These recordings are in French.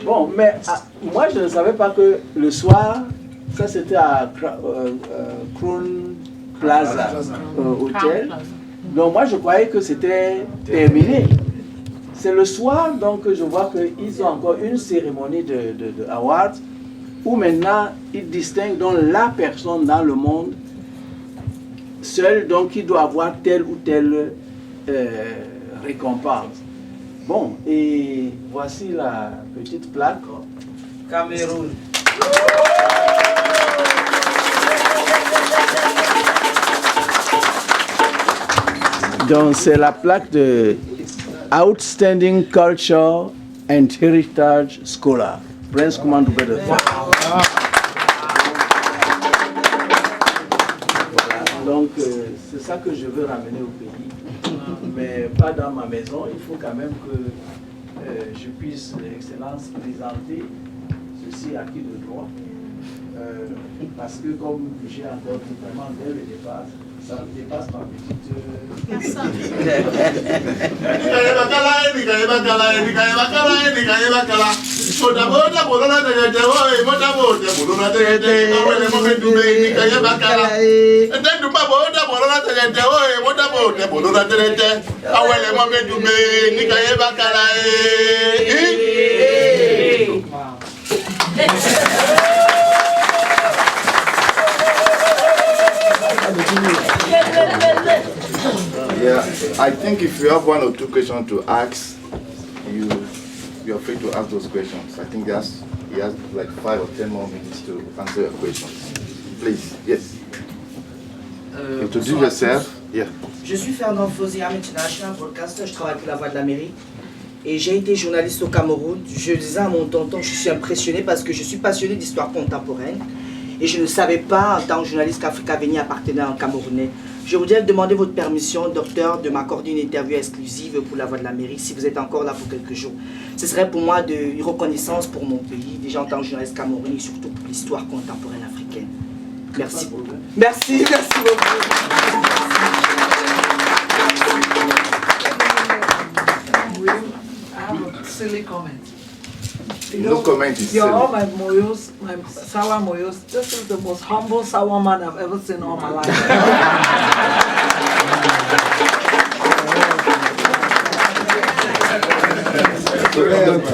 Bon, mais moi je ne savais pas que le soir, ça c'était à Crown Plaza Hotel. Donc moi je croyais que c'était terminé. C'est le soir donc je vois qu'ils ont encore une cérémonie de awards où maintenant ils distinguent donc la personne dans le monde seule donc qui doit avoir telle ou telle récompense. Bon, et voici la petite plaque. Cameroun. Donc c'est la plaque de Outstanding Culture and Heritage Scholar. Prince Command de Donc c'est ça que je veux ramener au pays, mais pas dans ma maison. Il faut quand même que je puisse, Excellence, présenter ceci à qui de droit. Parce que comme j'ai encore vraiment dès le départ, ça dépasse ma petite... Yeah, I think if you have 1 or 2 questions to ask, you're free to ask those questions. I think he has like 5 or 10 more minutes to answer your questions. Please, yes. Introduce yourself. Yeah. Je suis Fernand Fauzi, international broadcaster, je travaille pour la Voix de l'Amérique. Et j'ai été journaliste au Cameroun. Je disais à mon tonton, je suis impressionné parce que je suis passionné d'histoire contemporaine. Et je ne savais pas, en tant que journaliste, qu'Africa Béni appartenait à un Camerounais. Je voudrais demander votre permission, docteur, de m'accorder une interview exclusive pour la Voix de l'Amérique, si vous êtes encore là pour quelques jours. Ce serait pour moi une reconnaissance pour mon pays, déjà en tant que journaliste camerounais, surtout pour l'histoire contemporaine africaine. Merci beaucoup. Merci beaucoup. Silly comment. No comment is You're silly. all my moyos, my sour moyos. This is the most humble sour man I've ever seen all my life.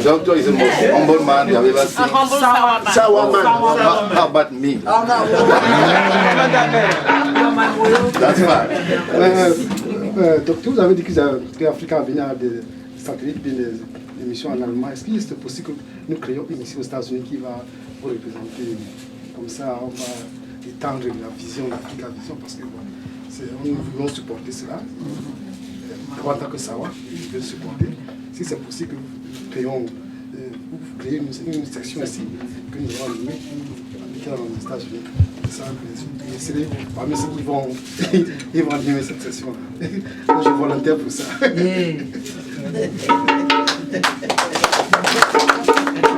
Doctor is the most humble man you have ever seen. A humble sour man. Sour man. How about me? Oh, no. You're my moyos. That's fine. Docteur, vous avez dit que Africa Béni a des satellites, des émissions en allemand. Est-ce qu'il est possible que nous créions une émission aux États-Unis qui va vous représenter? Comme ça, on va étendre la vision d'Africa Vision parce que nous voulons supporter cela. En tant que Sawa, je veux supporter. Si c'est possible que nous créions, une section ici que nous allons animer dans les États-Unis. C'est parmi ceux qui vont, ils vont animer cette session-là. Moi, je suis volontaire pour ça.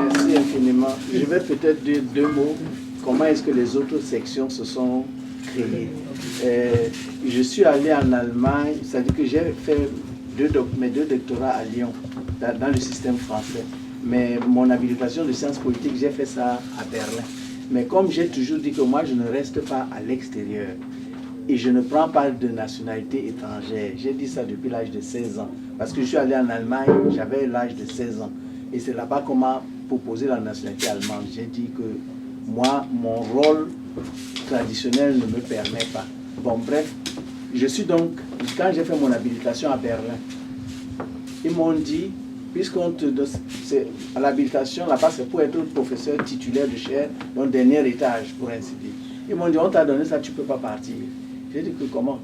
Merci infiniment. Je vais peut-être dire 2 mots. Comment est-ce que les autres sections se sont créées? Je suis allé en Allemagne, c'est-à-dire que j'ai fait mes 2 doctorats à Lyon, dans le système français. Mais mon habilitation de sciences politiques, j'ai fait ça à Berlin. Mais comme j'ai toujours dit que moi, je ne reste pas à l'extérieur et je ne prends pas de nationalité étrangère. J'ai dit ça depuis l'âge de 16 ans. Parce que je suis allé en Allemagne, j'avais l'âge de 16 ans. Et c'est là-bas qu'on m'a proposé la nationalité allemande. J'ai dit que moi, mon rôle traditionnel ne me permet pas. Bon, bref, je suis donc, quand j'ai fait mon habilitation à Berlin, ils m'ont dit, puisqu'on te donne, à l'habilitation, là-bas, c'est pour être professeur titulaire de chaire, donc dernier étage, pour ainsi dire. Ils m'ont dit, on t'a donné ça, tu ne peux pas partir. J'ai dit que comment?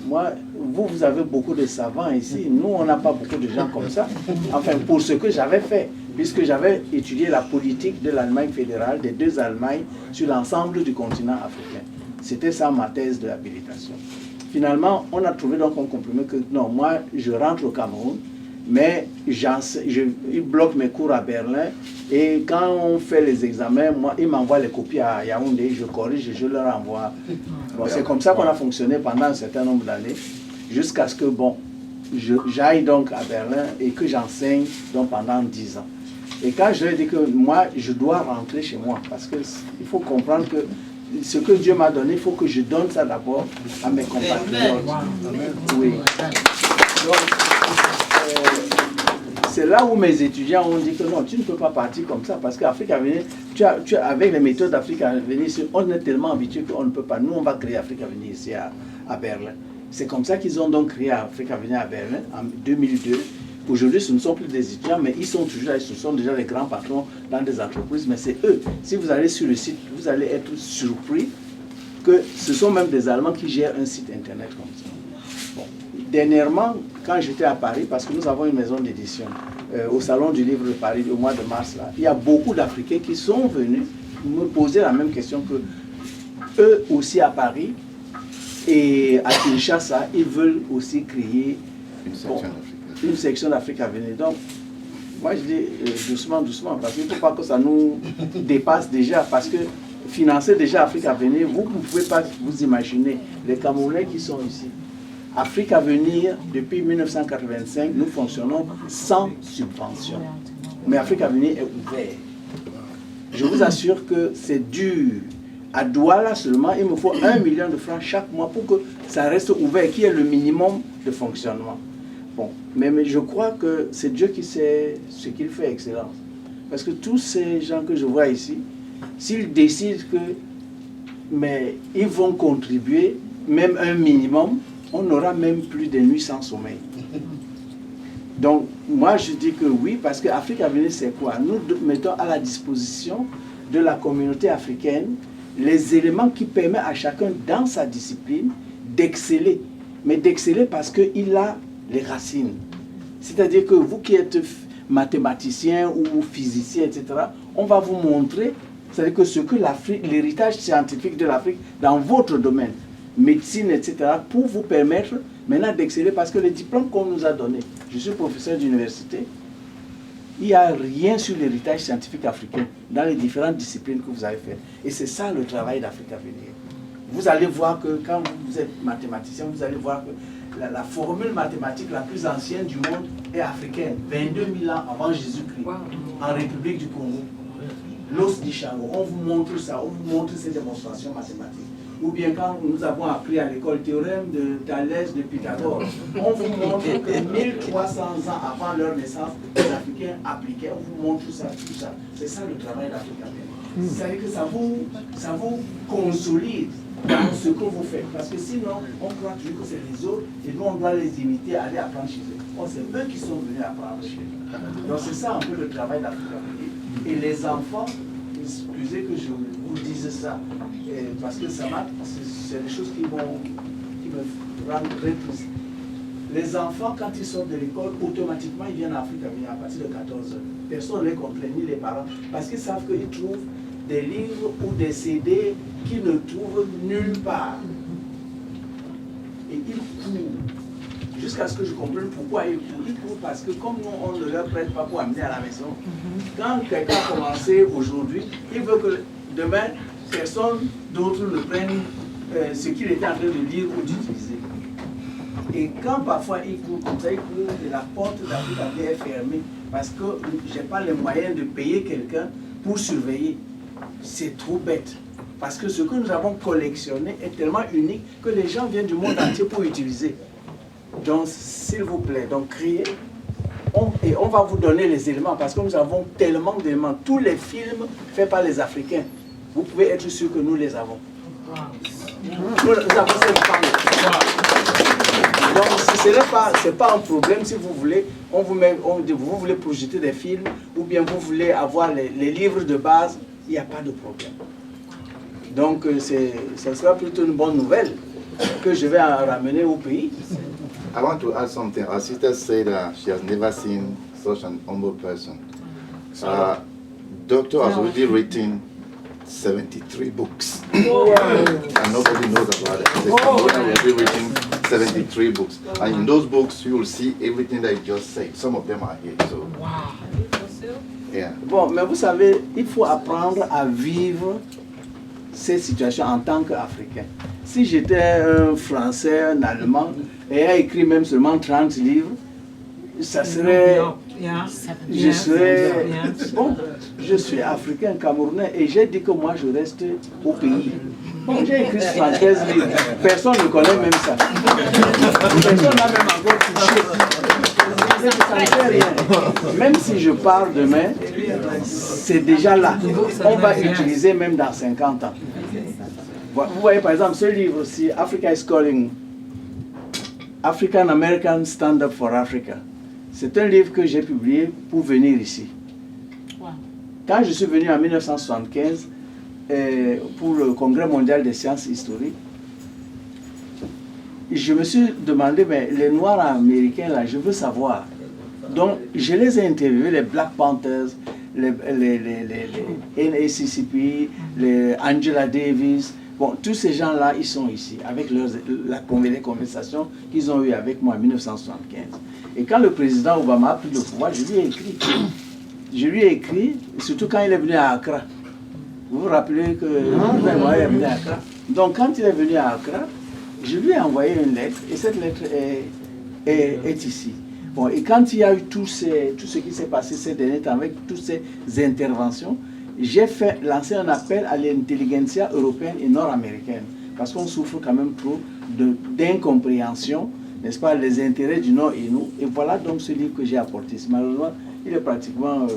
Moi, vous avez beaucoup de savants ici. Nous, on n'a pas beaucoup de gens comme ça. Enfin, pour ce que j'avais fait, puisque j'avais étudié la politique de l'Allemagne fédérale, des 2 Allemagnes, sur l'ensemble du continent africain. C'était ça ma thèse de habilitation. Finalement, on a trouvé donc un compromis que non, moi, je rentre au Cameroun, mais ils bloquent mes cours à Berlin. Et quand on fait les examens, moi, ils m'envoient les copies à Yaoundé, je corrige et je leur envoie. Bon, c'est comme ça qu'on a fonctionné pendant un certain nombre d'années, jusqu'à ce que, bon, j'aille donc à Berlin et que j'enseigne donc pendant 10 ans. Et quand je leur ai dit que moi, je dois rentrer chez moi, parce qu'il faut comprendre que ce que Dieu m'a donné, il faut que je donne ça d'abord à mes compatriotes. Oui. Donc, c'est là où mes étudiants ont dit que non, tu ne peux pas partir comme ça, parce qu'Afrique Avenir, avec les méthodes d'Afrique Avenir, on est tellement habitué qu'on ne peut pas. Nous, on va créer Afrique Avenir ici à Berlin. C'est comme ça qu'ils ont donc créé Afrique Avenir à Berlin en 2002. Aujourd'hui, ce ne sont plus des étudiants, mais ils sont toujours là, ce sont déjà les grands patrons dans des entreprises, mais c'est eux. Si vous allez sur le site, vous allez être surpris que ce sont même des Allemands qui gèrent un site internet comme ça. Bon. Dernièrement, quand j'étais à Paris, parce que nous avons une maison d'édition, au Salon du Livre de Paris, au mois de mars, là, il y a beaucoup d'Africains qui sont venus me poser la même question que eux aussi à Paris et à Kinshasa, ils veulent aussi créer une section d'Afrique Avenir. Donc, moi je dis doucement, doucement, parce qu'il ne faut pas que ça nous dépasse déjà, parce que financer déjà Afrique Avenir, vous ne pouvez pas vous imaginer les Camerounais qui sont ici. Afrique Avenir, depuis 1985, nous fonctionnons sans subvention. Mais Afrique Avenir est ouvert. Je vous assure que c'est dur. À Douala seulement, il me faut 1 million de francs chaque mois pour que ça reste ouvert, qu'il y ait le minimum de fonctionnement. Bon, mais je crois que c'est Dieu qui sait ce qu'il fait, Excellence. Parce que tous ces gens que je vois ici, s'ils décident que, mais ils vont contribuer, même un minimum, on n'aura même plus de nuits sans sommeil. Donc, moi je dis que oui, parce que Afrique Avenir, c'est quoi? Nous mettons à la disposition de la communauté africaine les éléments qui permettent à chacun dans sa discipline d'exceller. Mais d'exceller parce qu'il a les racines. C'est-à-dire que vous qui êtes mathématicien ou physicien, etc., on va vous montrer, c'est-à-dire que ce que l'Afrique, l'héritage scientifique de l'Afrique dans votre domaine, médecine, etc., pour vous permettre maintenant d'exceller, parce que les diplômes qu'on nous a donnés, je suis professeur d'université, il n'y a rien sur l'héritage scientifique africain dans les différentes disciplines que vous avez faites. Et c'est ça le travail d'Afrique Avenir. Vous allez voir que quand vous êtes mathématicien, vous allez voir que la formule mathématique la plus ancienne du monde est africaine, 22 000 ans avant Jésus-Christ, en République du Congo. L'os d'Ishango, on vous montre ça, on vous montre ces démonstrations mathématiques. Ou bien quand nous avons appris à l'école le théorème de Thalès, de Pythagore, on vous montre que 1300 ans avant leur naissance, les Africains appliquaient, on vous montre ça, tout ça. C'est ça le travail d'Afrique Avenir. C'est-à-dire que ça vous consolide dans ce que vous faites. Parce que sinon, on croit toujours que c'est les autres et nous, on doit les imiter, aller apprendre chez eux. Bon, c'est eux qui sont venus apprendre chez eux. Donc c'est ça un peu le travail d'Afrique Avenir. Et les enfants, excusez que je vous dise ça, parce que ça m'a, c'est des choses qui me rendent très triste. Les enfants, quand ils sortent de l'école, automatiquement, ils viennent à Afrique Avenir à partir de 14 heures. Personne ne les contraint, ni les parents, parce qu'ils savent qu'ils trouvent des livres ou des CD qu'ils ne trouvent nulle part. Et ils courent, jusqu'à ce que je comprenne pourquoi ils courent. Ils courent parce que comme nous, on ne leur prête pas pour amener à la maison, quand quelqu'un a commencé aujourd'hui, il veut que demain, personne d'autre ne prenne ce qu'il était en train de lire ou d'utiliser. Et quand parfois il court comme ça, il court et la porte d'Afrique Avenir est fermée parce que je n'ai pas les moyens de payer quelqu'un pour surveiller. C'est trop bête. Parce que ce que nous avons collectionné est tellement unique que les gens viennent du monde entier pour utiliser. Donc, s'il vous plaît, donc criez. Et on va vous donner les éléments parce que nous avons tellement d'éléments. Tous les films faits par les Africains, vous pouvez être sûr que nous les avons. Nous avons cette femme. Donc, ce n'est pas un problème si vous voulez. Vous voulez projeter des films ou bien vous voulez avoir les livres de base, il n'y a pas de problème. Donc, ce sera plutôt une bonne nouvelle que je vais en ramener au pays. I want to add something. Our sister said she has never seen such an humble person. Doctor has already written 73 books. And nobody knows about it. He has already written 73 books. And in those books, you will see everything that he just said. Some of them are here. So, yeah. Bon, mais vous savez, il faut apprendre à vivre ces situations en tant qu'Africain. Si j'étais un Français, un Allemand, et a écrit même seulement 30 livres, ça serait je serai... Bon, je suis africain, camerounais, et j'ai dit que moi je reste au pays. Bon, j'ai écrit 73 livres. Personne ne connaît même ça. Personne n'a même encore touché. Ça ne fait rien. Même si je pars demain, c'est déjà là. On va utiliser même dans 50 ans. Vous voyez par exemple ce livre-ci, Africa is Calling, African American Stand Up for Africa. C'est un livre que j'ai publié pour venir ici. Quand je suis venu en 1975 pour le Congrès mondial des sciences historiques, je me suis demandé, mais les Noirs américains, là, je veux savoir. Donc, je les ai interviewés, les Black Panthers, les NAACP, les Angela Davis. Bon, tous ces gens-là, ils sont ici, avec les conversations qu'ils ont eues avec moi en 1975. Et quand le président Obama a pris le pouvoir, je lui ai écrit. Je lui ai écrit, surtout quand il est venu à Accra. Vous vous rappelez que il est venu à Accra. Donc, quand il est venu à Accra, je lui ai envoyé une lettre, et cette lettre est ici. Bon, et quand il y a eu tout ce qui s'est passé ces derniers temps, avec toutes ces interventions, j'ai lancé un appel à l'intelligentsia européenne et nord-américaine, parce qu'on souffre quand même trop d'incompréhension, n'est-ce pas, les intérêts du Nord et nous. Et voilà donc ce livre que j'ai apporté. Malheureusement, il est pratiquement...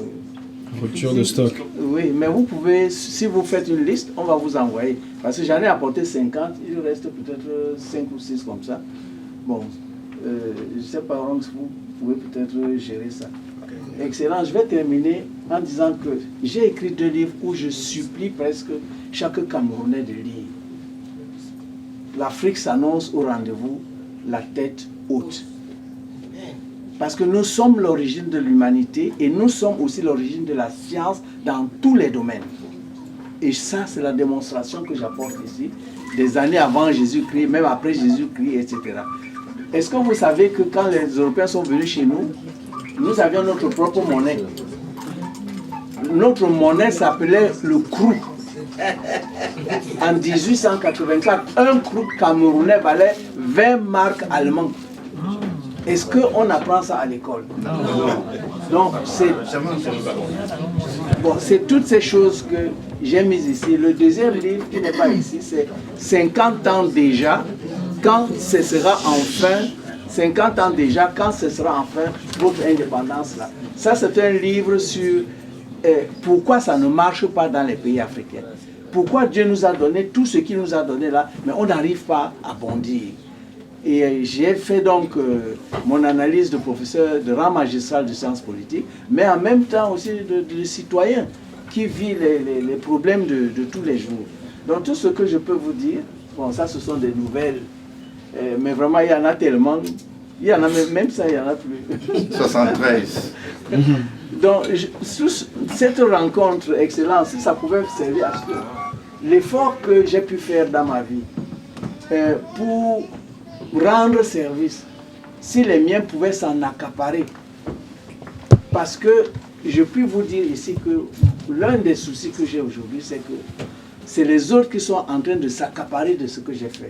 rupture de stock. Oui, mais vous pouvez, si vous faites une liste, on va vous envoyer. Parce que j'en ai apporté 50, il reste peut-être 5 ou 6 comme ça. Bon, je ne sais pas, vous pouvez peut-être gérer ça. Excellent, je vais terminer en disant que j'ai écrit 2 livres où je supplie presque chaque Camerounais de lire. L'Afrique s'annonce au rendez-vous, la tête haute. Parce que nous sommes l'origine de l'humanité et nous sommes aussi l'origine de la science dans tous les domaines. Et ça, c'est la démonstration que j'apporte ici, des années avant Jésus-Christ, même après Jésus-Christ, etc. Est-ce que vous savez que quand les Européens sont venus chez nous, nous avions notre propre monnaie. Notre monnaie s'appelait le krou. En 1884, un krou camerounais valait 20 marques allemandes. Est-ce qu'on apprend ça à l'école? Non. Donc, c'est toutes ces choses que j'ai mises ici. Le deuxième livre qui n'est pas ici, c'est 50 ans déjà, quand ce sera enfin, 50 ans déjà, quand ce sera enfin votre indépendance là. Ça, c'est un livre sur pourquoi ça ne marche pas dans les pays africains. Pourquoi Dieu nous a donné tout ce qu'il nous a donné là, mais on n'arrive pas à bondir. Et j'ai fait donc mon analyse de professeur de rang magistral de sciences politiques, mais en même temps aussi de citoyen qui vit les problèmes de tous les jours. Donc tout ce que je peux vous dire, bon ça ce sont des nouvelles, mais vraiment il y en a tellement, il y en a même ça il n'y en a plus. 73. Donc cette rencontre excellente, ça pouvait servir à l'effort que j'ai pu faire dans ma vie pour rendre service, si les miens pouvaient s'en accaparer. Parce que je puis vous dire ici que l'un des soucis que j'ai aujourd'hui, c'est que c'est les autres qui sont en train de s'accaparer de ce que j'ai fait.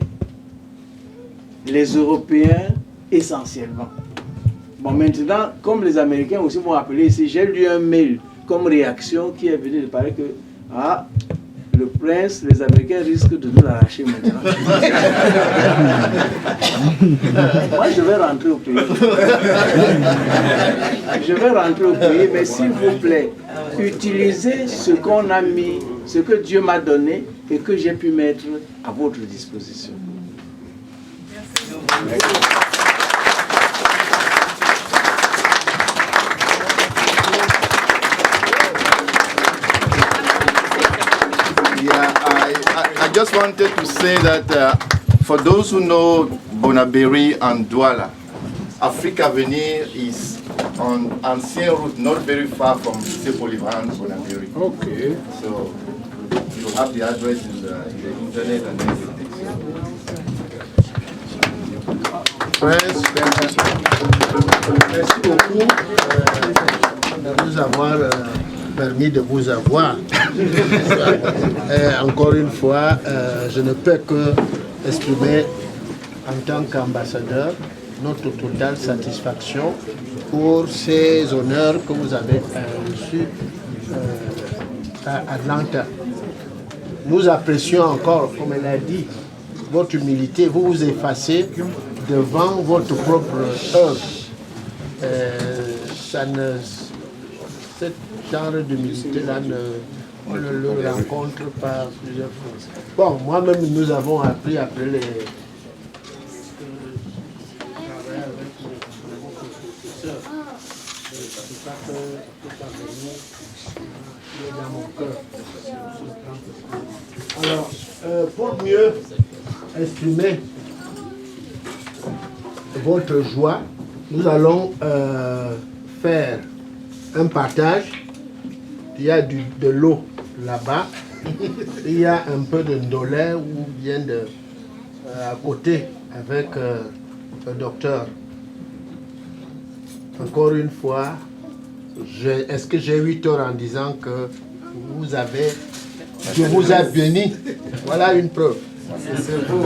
Les Européens essentiellement. Bon, maintenant, comme les Américains aussi m'ont appelé ici, j'ai lu un mail comme réaction qui est venu de parler que le prince, les Américains risquent de nous l'arracher maintenant. Moi, je vais rentrer au pays. Je vais rentrer au pays, mais s'il vous plaît, utilisez ce qu'on a mis, ce que Dieu m'a donné et que j'ai pu mettre à votre disposition. Merci. I just wanted to say that for those who know Bonaberi and Douala, Afrique Avenir is on ancien route, not very far from Lycée Polyvalent Bonaberi. Okay. So you have the address in the internet and everything. Merci beaucoup de nous avoir permis de vous avoir. Encore une fois, je ne peux que exprimer en tant qu'ambassadeur notre totale satisfaction pour ces honneurs que vous avez reçus à Atlanta. Nous apprécions encore, comme elle a dit, votre humilité. Vous vous effacez devant votre propre œuvre. Ce genre d'humilité-là, on ne le rencontre pas plusieurs fois. Bon, moi-même, nous avons appris après les... travailler avec mon professeur. C'est ça que tout a venu, il est dans mon cœur. Alors, pour mieux exprimer votre joie, nous allons faire un partage. Il y a de l'eau là-bas, il y a un peu de ndolé ou bien à côté avec le docteur. Encore une fois, est-ce que j'ai eu tort en disant que je vous ai béni? Voilà une preuve. C'est vous.